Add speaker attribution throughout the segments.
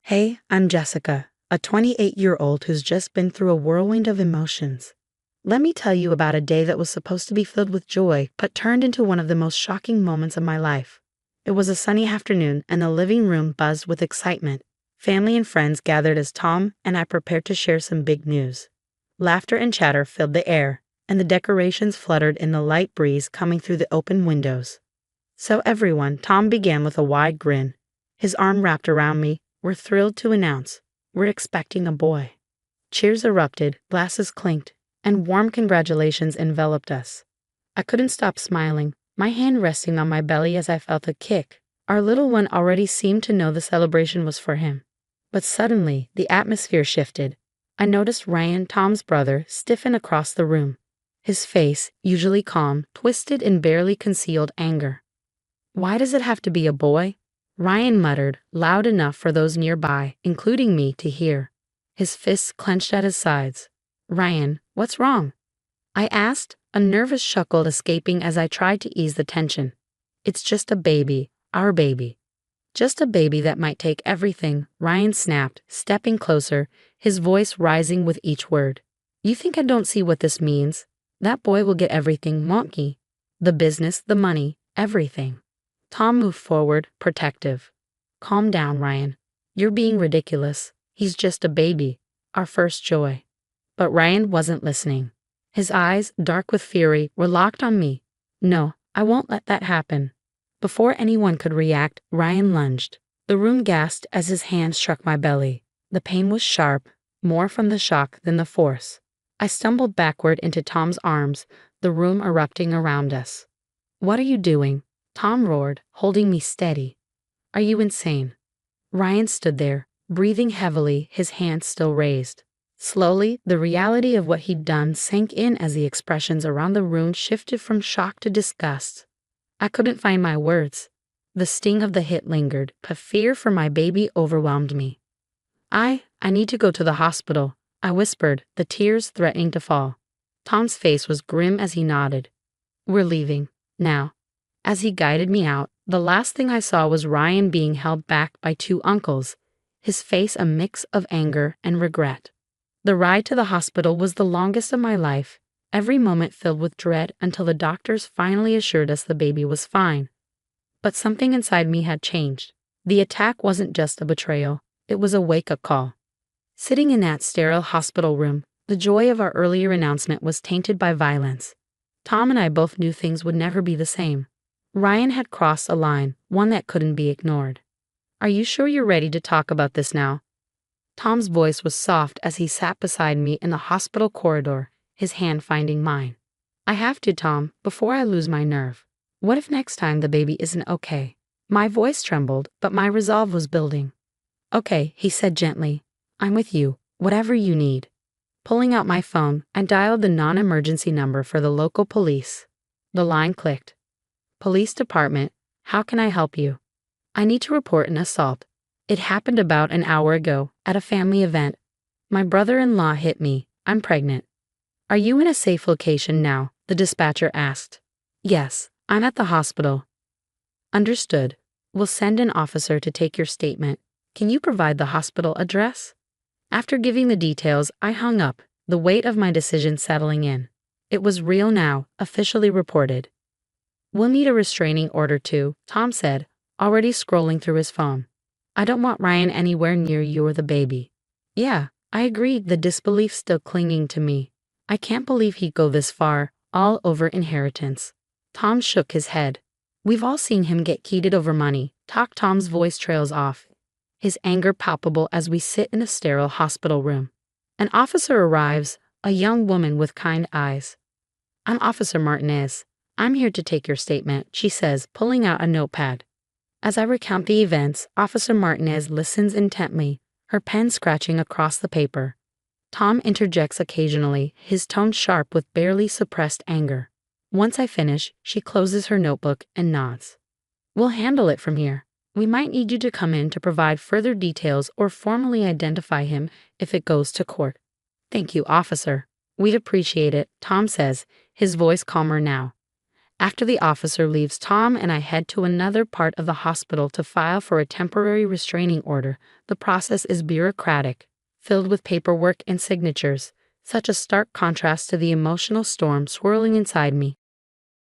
Speaker 1: Hey, I'm Jessica, a 28-year-old who's just been through a whirlwind of emotions. Let me tell you about a day that was supposed to be filled with joy, but turned into one of the most shocking moments of my life. It was a sunny afternoon, and the living room buzzed with excitement. Family and friends gathered as Tom and I prepared to share some big news. Laughter and chatter filled the air, and the decorations fluttered in the light breeze coming through the open windows. So everyone, Tom began with a wide grin, his arm wrapped around me. We're thrilled to announce we're expecting a boy. Cheers erupted, glasses clinked, and warm congratulations enveloped us. I couldn't stop smiling, my hand resting on my belly as I felt a kick. Our little one already seemed to know the celebration was for him. But suddenly, the atmosphere shifted. I noticed Ryan, Tom's brother, stiffen across the room. His face, usually calm, twisted in barely concealed anger. "Why does it have to be a boy?" Ryan muttered, loud enough for those nearby, including me, to hear. His fists clenched at his sides. "Ryan, what's wrong?" I asked, a nervous chuckle escaping as I tried to ease the tension. "It's just a baby, our baby." "Just a baby that might take everything," Ryan snapped, stepping closer, his voice rising with each word. "You think I don't see what this means? That boy will get everything, won't he? The business, the money, everything." Tom moved forward, protective. "Calm down, Ryan. You're being ridiculous. He's just a baby, our first joy." But Ryan wasn't listening. His eyes, dark with fury, were locked on me. "No, I won't let that happen." Before anyone could react, Ryan lunged. The room gasped as his hand struck my belly. The pain was sharp, more from the shock than the force. I stumbled backward into Tom's arms, the room erupting around us. "What are you doing?" Tom roared, holding me steady. "Are you insane?" Ryan stood there, breathing heavily, his hands still raised. Slowly, the reality of what he'd done sank in as the expressions around the room shifted from shock to disgust. I couldn't find my words. The sting of the hit lingered, but fear for my baby overwhelmed me. I need to go to the hospital," I whispered, the tears threatening to fall. Tom's face was grim as he nodded. "We're leaving, now." As he guided me out, the last thing I saw was Ryan being held back by two uncles, his face a mix of anger and regret. The ride to the hospital was the longest of my life, every moment filled with dread until the doctors finally assured us the baby was fine. But something inside me had changed. The attack wasn't just a betrayal, it was a wake-up call. Sitting in that sterile hospital room, the joy of our earlier announcement was tainted by violence. Tom and I both knew things would never be the same. Ryan had crossed a line, one that couldn't be ignored. "Are you sure you're ready to talk about this now?" Tom's voice was soft as he sat beside me in the hospital corridor, his hand finding mine. "I have to, Tom, before I lose my nerve. What if next time the baby isn't okay?" My voice trembled, but my resolve was building. "Okay," he said gently. "I'm with you, whatever you need." Pulling out my phone, I dialed the non-emergency number for the local police. The line clicked. "Police department, how can I help you?" "I need to report an assault. It happened about an hour ago, at a family event. My brother-in-law hit me. I'm pregnant." "Are you in a safe location now?" the dispatcher asked. "Yes, I'm at the hospital." "Understood. We'll send an officer to take your statement. Can you provide the hospital address?" After giving the details, I hung up, the weight of my decision settling in. It was real now, officially reported. "We'll need a restraining order too," Tom said, already scrolling through his phone. "I don't want Ryan anywhere near you or the baby." "Yeah," I agreed, the disbelief still clinging to me. "I can't believe he'd go this far, all over inheritance." Tom shook his head. "We've all seen him get heated over money." Tom's voice trails off, his anger palpable as we sit in a sterile hospital room. An officer arrives, a young woman with kind eyes. "I'm Officer Martinez. I'm here to take your statement," she says, pulling out a notepad. As I recount the events, Officer Martinez listens intently, her pen scratching across the paper. Tom interjects occasionally, his tone sharp with barely suppressed anger. Once I finish, she closes her notebook and nods. "We'll handle it from here. We might need you to come in to provide further details or formally identify him if it goes to court." "Thank you, officer. We'd appreciate it," Tom says, his voice calmer now. After the officer leaves, Tom and I head to another part of the hospital to file for a temporary restraining order. The process is bureaucratic, filled with paperwork and signatures, such a stark contrast to the emotional storm swirling inside me.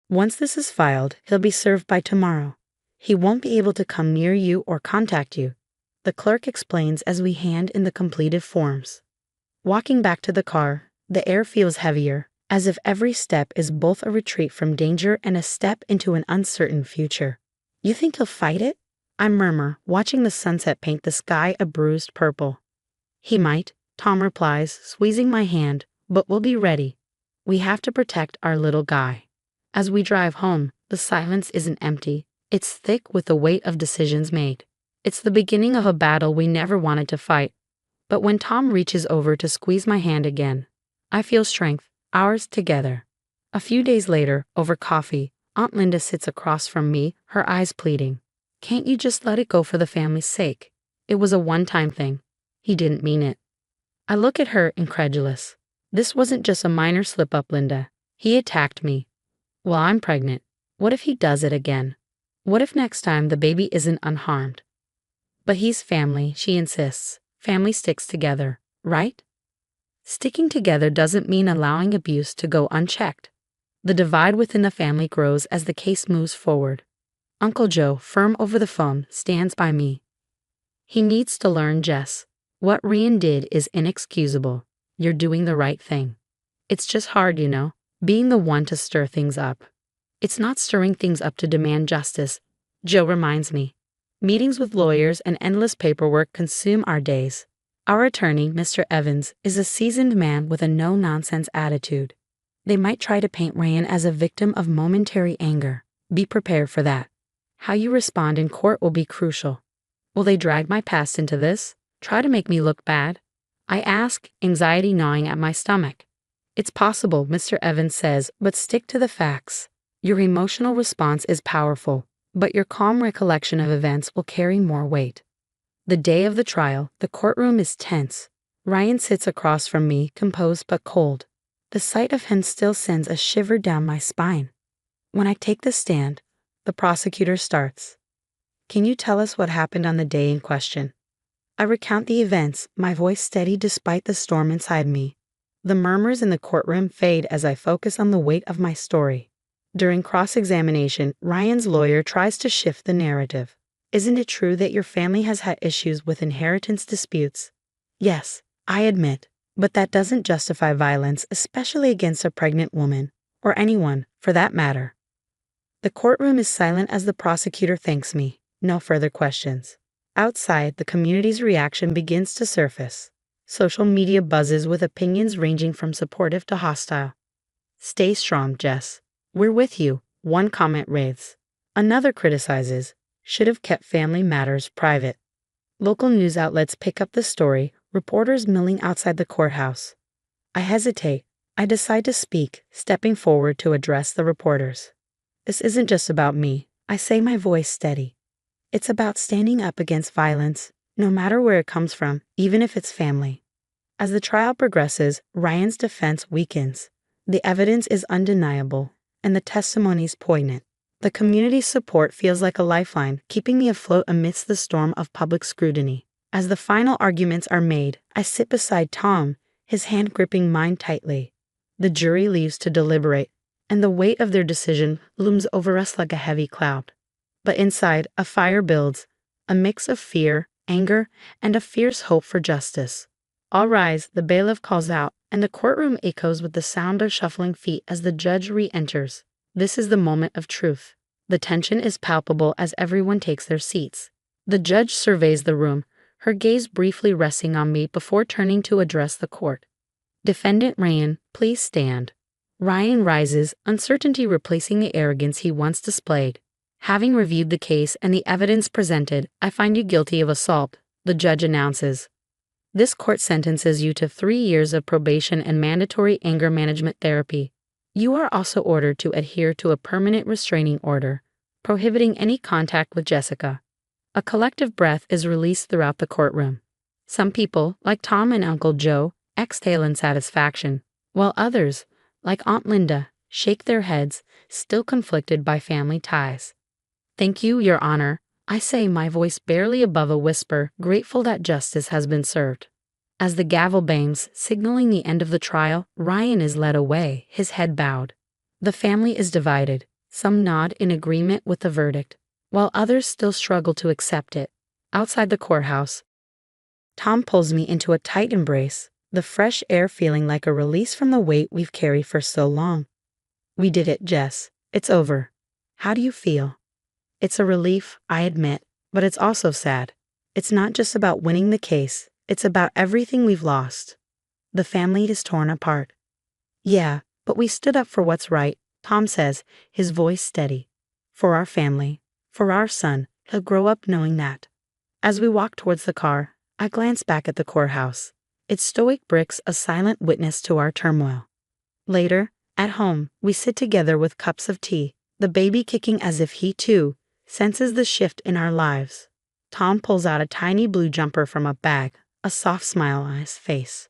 Speaker 1: Once this is filed, he'll be served by tomorrow. He won't be able to come near you or contact you, the clerk explains as we hand in the completed forms. Walking back to the car, the air feels heavier, as if every step is both a retreat from danger and a step into an uncertain future. You think he'll fight it? I murmur, watching the sunset paint the sky a bruised purple. He might, Tom replies, squeezing my hand, but we'll be ready. We have to protect our little guy. As we drive home, the silence isn't empty. It's thick with the weight of decisions made. It's the beginning of a battle we never wanted to fight. But when Tom reaches over to squeeze my hand again, I feel strength, ours together. A few days later, over coffee, Aunt Linda sits across from me, her eyes pleading. Can't you just let it go for the family's sake? It was a one-time thing. He didn't mean it. I look at her, incredulous. This wasn't just a minor slip-up, Linda. He attacked me. Well, I'm pregnant. What if he does it again? What if next time the baby isn't unharmed? But he's family, she insists. Family sticks together, right? Sticking together doesn't mean allowing abuse to go unchecked. The divide within the family grows as the case moves forward. Uncle Joe, firm over the phone, stands by me. He needs to learn, Jess. What Ryan did is inexcusable. You're doing the right thing. It's just hard, being the one to stir things up. It's not stirring things up to demand justice, Joe reminds me. Meetings with lawyers and endless paperwork consume our days. Our attorney, Mr. Evans, is a seasoned man with a no-nonsense attitude. They might try to paint Ryan as a victim of momentary anger. Be prepared for that. How you respond in court will be crucial. Will they drag my past into this? Try to make me look bad? I ask, anxiety gnawing at my stomach. It's possible, Mr. Evans says, but stick to the facts. Your emotional response is powerful, but your calm recollection of events will carry more weight. The day of the trial, the courtroom is tense. Ryan sits across from me, composed but cold. The sight of him still sends a shiver down my spine. When I take the stand, the prosecutor starts. Can you tell us what happened on the day in question? I recount the events, my voice steady despite the storm inside me. The murmurs in the courtroom fade as I focus on the weight of my story. During cross-examination, Ryan's lawyer tries to shift the narrative. Isn't it true that your family has had issues with inheritance disputes? Yes, I admit, but that doesn't justify violence, especially against a pregnant woman, or anyone, for that matter. The courtroom is silent as the prosecutor thanks me. No further questions. Outside, the community's reaction begins to surface. Social media buzzes with opinions ranging from supportive to hostile. Stay strong, Jess. We're with you, one comment raves. Another criticizes, should have kept family matters private. Local news outlets pick up the story, reporters milling outside the courthouse. I hesitate. I decide to speak, stepping forward to address the reporters. This isn't just about me, I say, my voice steady. It's about standing up against violence, no matter where it comes from, even if it's family. As the trial progresses, Ryan's defense weakens. The evidence is undeniable, and the testimony's poignant. The community's support feels like a lifeline, keeping me afloat amidst the storm of public scrutiny. As the final arguments are made, I sit beside Tom, his hand gripping mine tightly. The jury leaves to deliberate, and the weight of their decision looms over us like a heavy cloud. But inside, a fire builds, a mix of fear, anger, and a fierce hope for justice. All rise, the bailiff calls out, and the courtroom echoes with the sound of shuffling feet as the judge re-enters. This is the moment of truth. The tension is palpable as everyone takes their seats. The judge surveys the room, her gaze briefly resting on me before turning to address the court. Defendant Ryan, please stand. Ryan rises, uncertainty replacing the arrogance he once displayed. Having reviewed the case and the evidence presented, I find you guilty of assault, the judge announces. This court sentences you to 3 years of probation and mandatory anger management therapy. You are also ordered to adhere to a permanent restraining order, prohibiting any contact with Jessica. A collective breath is released throughout the courtroom. Some people, like Tom and Uncle Joe, exhale in satisfaction, while others, like Aunt Linda, shake their heads, still conflicted by family ties. Thank you, Your Honor, I say, my voice barely above a whisper, grateful that justice has been served. As the gavel bangs, signaling the end of the trial, Ryan is led away, his head bowed. The family is divided. Some nod in agreement with the verdict, while others still struggle to accept it. Outside the courthouse, Tom pulls me into a tight embrace, the fresh air feeling like a release from the weight we've carried for so long. We did it, Jess. It's over. How do you feel? It's a relief, I admit, but it's also sad. It's not just about winning the case, it's about everything we've lost. The family is torn apart. Yeah, but we stood up for what's right, Tom says, his voice steady. For our family, for our son, he'll grow up knowing that. As we walk towards the car, I glance back at the courthouse. Its stoic bricks a silent witness to our turmoil. Later, at home, we sit together with cups of tea, the baby kicking as if he, too, senses the shift in our lives. Tom pulls out a tiny blue jumper from a bag, a soft smile on his face.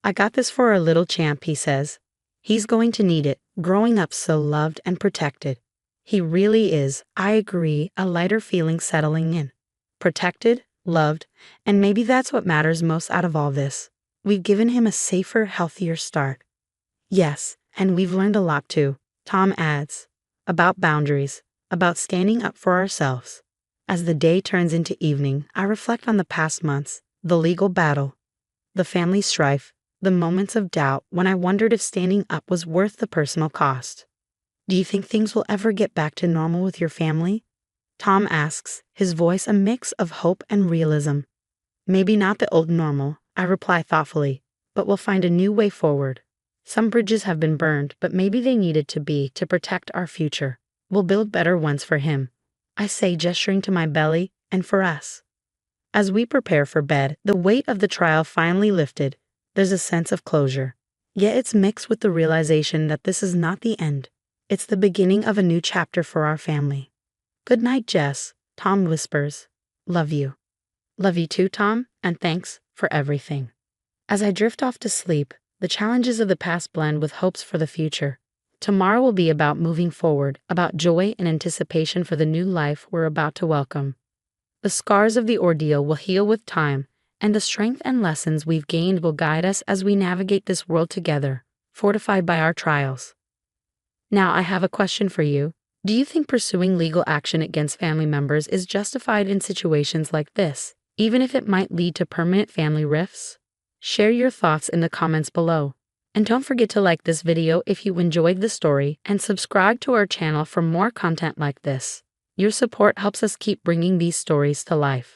Speaker 1: I got this for our little champ, he says. He's going to need it, growing up so loved and protected. He really is, I agree, a lighter feeling settling in. Protected, loved, and maybe that's what matters most out of all this. We've given him a safer, healthier start. Yes, and we've learned a lot too, Tom adds. About boundaries, about standing up for ourselves. As the day turns into evening, I reflect on the past months, the legal battle, the family strife, the moments of doubt when I wondered if standing up was worth the personal cost. Do you think things will ever get back to normal with your family? Tom asks, his voice a mix of hope and realism. Maybe not the old normal, I reply thoughtfully, but we'll find a new way forward. Some bridges have been burned, but maybe they needed to be to protect our future. We'll build better ones for him, I say, gesturing to my belly, and for us. As we prepare for bed, the weight of the trial finally lifted. There's a sense of closure. Yet it's mixed with the realization that this is not the end. It's the beginning of a new chapter for our family. Good night, Jess, Tom whispers. Love you. Love you too, Tom, and thanks for everything. As I drift off to sleep, the challenges of the past blend with hopes for the future. Tomorrow will be about moving forward, about joy and anticipation for the new life we're about to welcome. The scars of the ordeal will heal with time, and the strength and lessons we've gained will guide us as we navigate this world together, fortified by our trials. Now I have a question for you. Do you think pursuing legal action against family members is justified in situations like this, even if it might lead to permanent family rifts? Share your thoughts in the comments below. And don't forget to like this video if you enjoyed the story and subscribe to our channel for more content like this. Your support helps us keep bringing these stories to life.